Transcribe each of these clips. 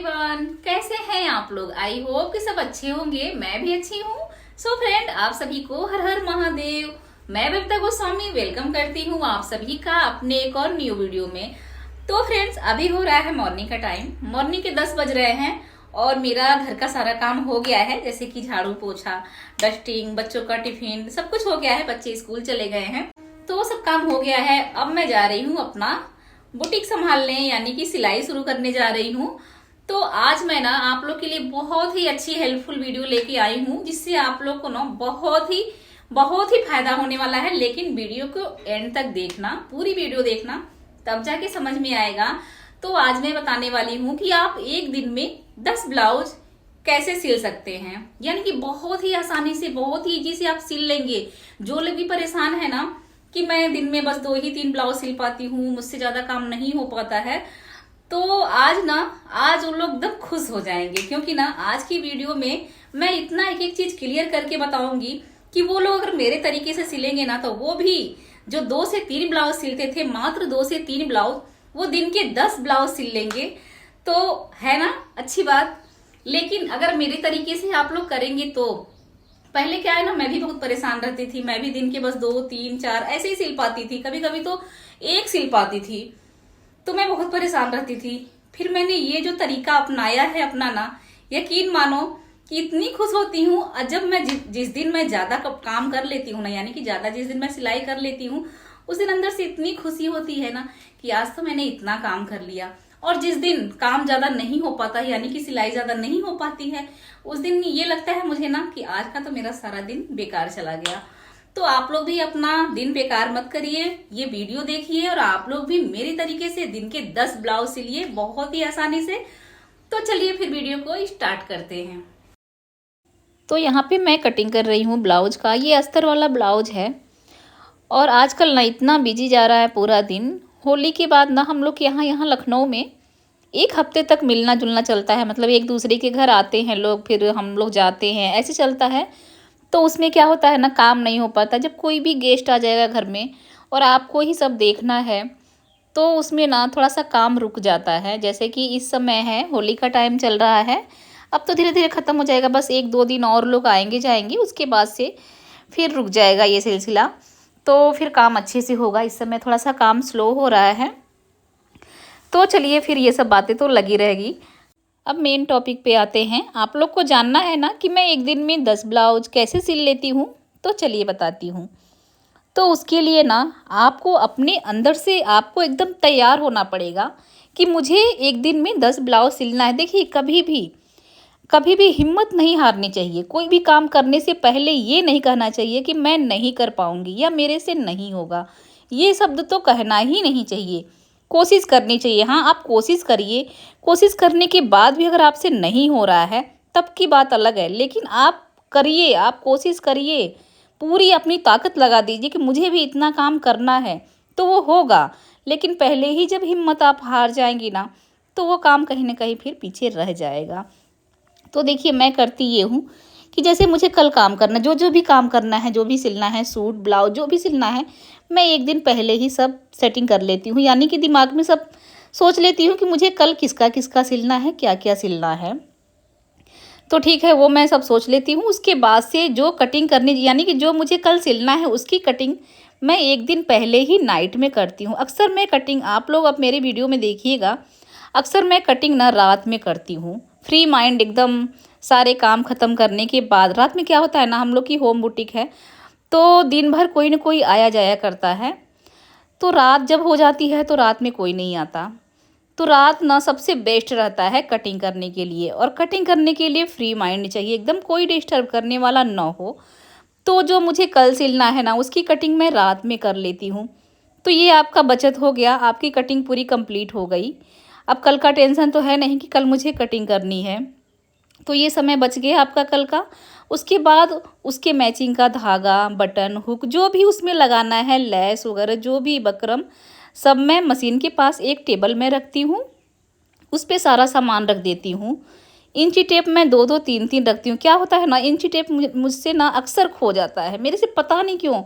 Everyone, कैसे हैं आप लोग। आई होप कि सब अच्छे होंगे। मैं भी अच्छी हूँ। सो फ्रेंड, आप सभी को हर हर महादेव। मैं बबिता गोस्वामी वेलकम करती हूँ आप सभी का अपने एक और न्यू वीडियो में। तो फ्रेंड्स, अभी हो रहा है मॉर्निंग का टाइम। मॉर्निंग के 10 बज रहे हैं और मेरा घर का सारा काम हो गया है, जैसे कि झाड़ू पोछा, डस्टिंग, बच्चों का टिफिन, सब कुछ हो गया है। बच्चे स्कूल चले गए हैं तो सब काम हो गया है। अब मैं जा रही हूँ अपना बुटीक संभालने, यानी कि सिलाई शुरू करने जा रही हूँ। तो आज मैं ना आप लोग के लिए बहुत ही अच्छी हेल्पफुल वीडियो लेके आई हूँ, जिससे आप लोग को ना बहुत ही फायदा होने वाला है। लेकिन वीडियो को एंड तक देखना, पूरी वीडियो देखना, तब जाके समझ में आएगा। तो आज मैं बताने वाली हूँ कि आप एक दिन में 10 ब्लाउज कैसे सिल सकते हैं, यानी कि बहुत ही आसानी से, बहुत ही इजी से आप सिल लेंगे। जो लोग भी परेशान है ना कि मैं दिन में बस 2 ही 3 ब्लाउज सिल पाती हूँ, मुझसे ज्यादा काम नहीं हो पाता है, तो आज उन लोग एकदम खुश हो जाएंगे। क्योंकि ना आज की वीडियो में मैं इतना एक एक चीज क्लियर करके बताऊंगी कि वो लोग अगर मेरे तरीके से सिलेंगे ना, तो वो भी जो 2 से 3 ब्लाउज सिलते थे, मात्र 2 से 3 ब्लाउज, वो दिन के 10 ब्लाउज सिल लेंगे। तो है ना अच्छी बात। लेकिन अगर मेरे तरीके से आप लोग करेंगे तो पहले क्या है ना, मैं भी बहुत परेशान रहती थी। मैं भी दिन के बस 2 3 4 ऐसे ही सिल पाती थी, कभी कभी तो एक सिल पाती थी, तो मैं बहुत परेशान रहती थी। फिर मैंने ये जो तरीका अपनाया है अपना ना, यकीन मानो कि इतनी खुश होती हूँ। और जब मैं जिस दिन मैं ज्यादा काम कर लेती हूँ ना, यानी कि ज्यादा जिस दिन मैं सिलाई कर लेती हूँ, उस दिन अंदर से इतनी खुशी होती है ना कि आज तो मैंने इतना काम कर लिया। और जिस दिन काम ज्यादा नहीं हो पाता है, यानी कि सिलाई ज्यादा नहीं हो पाती है, उस दिन ये लगता है मुझे ना कि आज का तो मेरा सारा दिन बेकार चला गया। तो आप लोग भी अपना दिन बेकार मत करिए, ये वीडियो देखिए और आप लोग भी मेरी तरीके से दिन के 10 ब्लाउज सिलिए बहुत ही आसानी से। तो चलिए फिर वीडियो को स्टार्ट करते हैं। तो यहाँ पे मैं कटिंग कर रही हूँ ब्लाउज का। ये अस्तर वाला ब्लाउज है और आजकल ना इतना बिजी जा रहा है पूरा दिन। होली के बाद ना हम लोग यहाँ लखनऊ में 1 हफ्ते तक मिलना जुलना चलता है। मतलब एक दूसरे के घर आते हैं लोग, फिर हम लोग जाते हैं, ऐसे चलता है। तो उसमें क्या होता है ना, काम नहीं हो पाता। जब कोई भी गेस्ट आ जाएगा घर में और आपको ही सब देखना है, तो उसमें ना थोड़ा सा काम रुक जाता है। जैसे कि इस समय है, होली का टाइम चल रहा है, अब तो धीरे धीरे ख़त्म हो जाएगा। बस 1-2 दिन और लोग आएंगे जाएंगे, उसके बाद से फिर रुक जाएगा ये सिलसिला। तो फिर काम अच्छे से होगा। इस समय थोड़ा सा काम स्लो हो रहा है। तो चलिए फिर ये सब बातें तो लगी रहेगी। अब मेन टॉपिक पे आते हैं। आप लोग को जानना है ना कि मैं एक दिन में 10 ब्लाउज कैसे सिल लेती हूँ, तो चलिए बताती हूँ। तो उसके लिए ना आपको अपने अंदर से आपको एकदम तैयार होना पड़ेगा कि मुझे एक दिन में 10 ब्लाउज सिलना है। देखिए, कभी भी हिम्मत नहीं हारनी चाहिए। कोई भी काम करने से पहले ये नहीं कहना चाहिए कि मैं नहीं कर पाऊँगी या मेरे से नहीं होगा। ये शब्द तो कहना ही नहीं चाहिए। कोशिश करनी चाहिए। हाँ, आप कोशिश करिए। कोशिश करने के बाद भी अगर आपसे नहीं हो रहा है, तब की बात अलग है। लेकिन आप करिए, आप कोशिश करिए, पूरी अपनी ताकत लगा दीजिए कि मुझे भी इतना काम करना है, तो वो होगा। लेकिन पहले ही जब हिम्मत आप हार जाएंगी ना, तो वो काम कहीं ना कहीं फिर पीछे रह जाएगा। तो देखिए, मैं करती ये हूँ कि जैसे मुझे कल काम करना, जो भी काम करना है, जो भी सिलना है, सूट ब्लाउज जो भी सिलना है, मैं एक दिन पहले ही सब सेटिंग कर लेती हूँ। यानी कि दिमाग में सब सोच लेती हूँ कि मुझे कल किसका किसका सिलना है, क्या क्या सिलना है। तो ठीक है, वो मैं सब सोच लेती हूँ। उसके बाद से जो कटिंग करनी, यानी कि जो मुझे कल सिलना है, उसकी कटिंग मैं एक दिन पहले ही नाइट में करती हूँ। अक्सर मैं कटिंग, आप लोग अब मेरे वीडियो में देखिएगा, अक्सर मैं कटिंग ना रात में करती हूँ। फ्री माइंड एकदम, सारे काम ख़त्म करने के बाद। रात में क्या होता है ना, हम लोग की होम बुटीक है, तो दिन भर कोई ना कोई आया जाया करता है। तो रात जब हो जाती है तो रात में कोई नहीं आता। तो रात ना सबसे बेस्ट रहता है कटिंग करने के लिए। और कटिंग करने के लिए फ्री माइंड चाहिए, एकदम कोई डिस्टर्ब करने वाला ना हो। तो जो मुझे कल सिलना है ना, उसकी कटिंग मैं रात में कर लेती हूँ। तो ये आपका बचत हो गया, आपकी कटिंग पूरी कंप्लीट हो गई। अब कल का टेंशन तो है नहीं कि कल मुझे कटिंग करनी है, तो ये समय बच गया आपका कल का। उसके बाद उसके मैचिंग का धागा, बटन, हुक, जो भी उसमें लगाना है, लैस वगैरह, जो भी बकरम, सब मैं मशीन के पास एक टेबल में रखती हूँ। उस पे सारा सामान रख देती हूँ। इंची टेप मैं 2-2 3-3 रखती हूँ। क्या होता है ना, इंची टेप मुझसे ना अक्सर खो जाता है, मेरे से पता नहीं क्यों।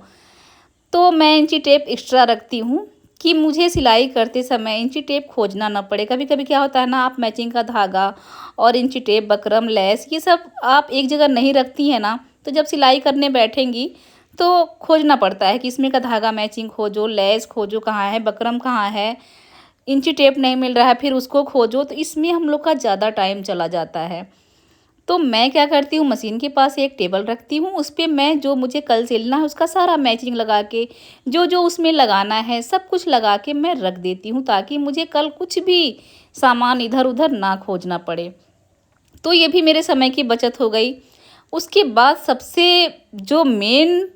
तो मैं इंची टेप एक्स्ट्रा रखती हूँ। कि मुझे सिलाई करते समय इंची टेप खोजना ना पड़े। कभी कभी क्या होता है ना, आप मैचिंग का धागा और इंची टेप, बकरम, लेस, ये सब आप एक जगह नहीं रखती हैं ना, तो जब सिलाई करने बैठेंगी तो खोजना पड़ता है कि इसमें का धागा मैचिंग खोजो, लेस खोजो कहाँ है, बकरम कहाँ है, इंची टेप नहीं मिल रहा है फिर उसको खोजो, तो इसमें हम लोग का ज़्यादा टाइम चला जाता है। तो मैं क्या करती हूँ, मशीन के पास एक टेबल रखती हूँ, उस पे मैं जो मुझे कल सिलना है उसका सारा मैचिंग लगा के, जो जो उसमें लगाना है सब कुछ लगा के मैं रख देती हूँ, ताकि मुझे कल कुछ भी सामान इधर उधर ना खोजना पड़े। तो ये भी मेरे समय की बचत हो गई। उसके बाद सबसे जो मेन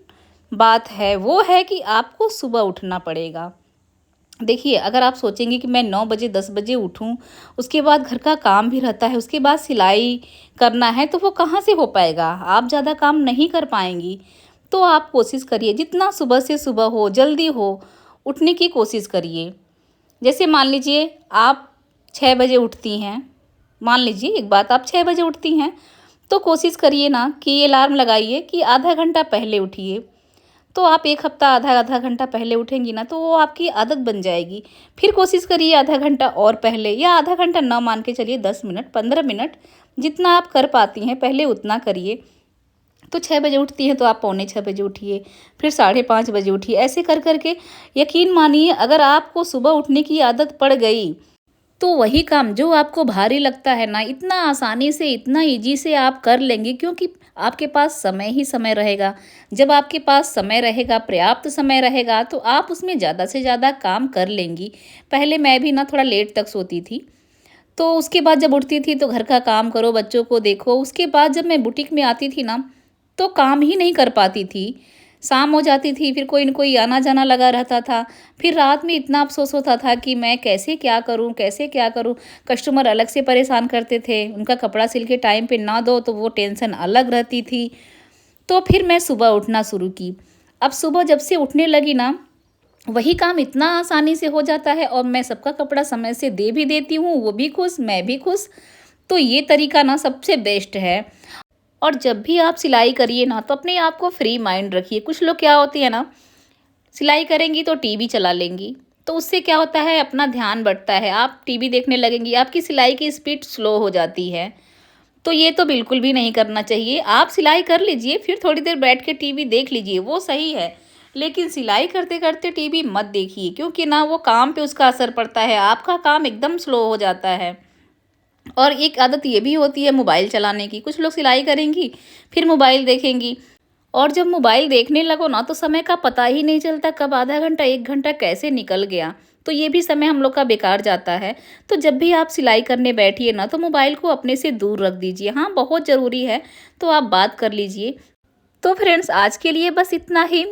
बात है वो है कि आपको सुबह उठना पड़ेगा। देखिए, अगर आप सोचेंगे कि मैं 9 बजे 10 बजे उठूं, उसके बाद घर का काम भी रहता है, उसके बाद सिलाई करना है, तो वो कहाँ से हो पाएगा, आप ज़्यादा काम नहीं कर पाएंगी। तो आप कोशिश करिए जितना सुबह से सुबह हो, जल्दी हो, उठने की कोशिश करिए। जैसे मान लीजिए आप 6 बजे उठती हैं, मान लीजिए एक बात, आप 6 बजे उठती हैं, तो कोशिश करिए ना कि ये अलार्म लगाइए कि आधा घंटा पहले उठिए। तो आप 1 हफ्ता आधा आधा घंटा पहले उठेंगी ना, तो वो आपकी आदत बन जाएगी। फिर कोशिश करिए आधा घंटा और पहले, या आधा घंटा ना मान के चलिए, 10 मिनट 15 मिनट जितना आप कर पाती हैं पहले उतना करिए। तो 6 बजे उठती हैं तो आप पौने 6 बजे उठिए, फिर 5:30 बजे उठिए। ऐसे कर करके यकीन मानिए, अगर आपको सुबह उठने की आदत पड़ गई तो वही काम जो आपको भारी लगता है ना, इतना आसानी से, इतना ईजी से आप कर लेंगे, क्योंकि आपके पास समय ही समय रहेगा। जब आपके पास समय रहेगा, पर्याप्त समय रहेगा, तो आप उसमें ज़्यादा से ज़्यादा काम कर लेंगी। पहले मैं भी ना थोड़ा लेट तक सोती थी, तो उसके बाद जब उठती थी तो घर का काम करो, बच्चों को देखो। उसके बाद जब मैं बुटीक में आती थी ना, तो काम ही नहीं कर पाती थी। शाम हो जाती थी, फिर कोई न कोई आना जाना लगा रहता था। फिर रात में इतना अफ़सोस होता था कि मैं कैसे क्या करूँ, कैसे क्या करूँ? कस्टमर अलग से परेशान करते थे, उनका कपड़ा सिल के टाइम पे ना दो तो वो टेंशन अलग रहती थी। तो फिर मैं सुबह उठना शुरू की। अब सुबह जब से उठने लगी ना, वही काम इतना आसानी से हो जाता है और मैं सबका कपड़ा समय से दे भी देती हूँ, वो भी खुश, मैं भी खुश। तो ये तरीका ना सबसे बेस्ट है। और जब भी आप सिलाई करिए ना, तो अपने आप को फ्री माइंड रखिए। कुछ लोग क्या होती है ना, सिलाई करेंगी तो टीवी चला लेंगी, तो उससे क्या होता है, अपना ध्यान बढ़ता है, आप टीवी देखने लगेंगी, आपकी सिलाई की स्पीड स्लो हो जाती है। तो ये तो बिल्कुल भी नहीं करना चाहिए। आप सिलाई कर लीजिए, फिर थोड़ी देर बैठ के टीवी देख लीजिए, वो सही है। लेकिन सिलाई करते करते टीवी मत देखिए, क्योंकि ना वो काम पे उसका असर पड़ता है, आपका काम एकदम स्लो हो जाता है। और एक आदत ये भी होती है मोबाइल चलाने की। कुछ लोग सिलाई करेंगी, फिर मोबाइल देखेंगी, और जब मोबाइल देखने लगो ना, तो समय का पता ही नहीं चलता, कब आधा घंटा 1 घंटा कैसे निकल गया। तो ये भी समय हम लोग का बेकार जाता है। तो जब भी आप सिलाई करने बैठिए ना, तो मोबाइल को अपने से दूर रख दीजिए। हाँ, बहुत ज़रूरी है तो आप बात कर लीजिए। तो फ्रेंड्स, आज के लिए बस इतना ही।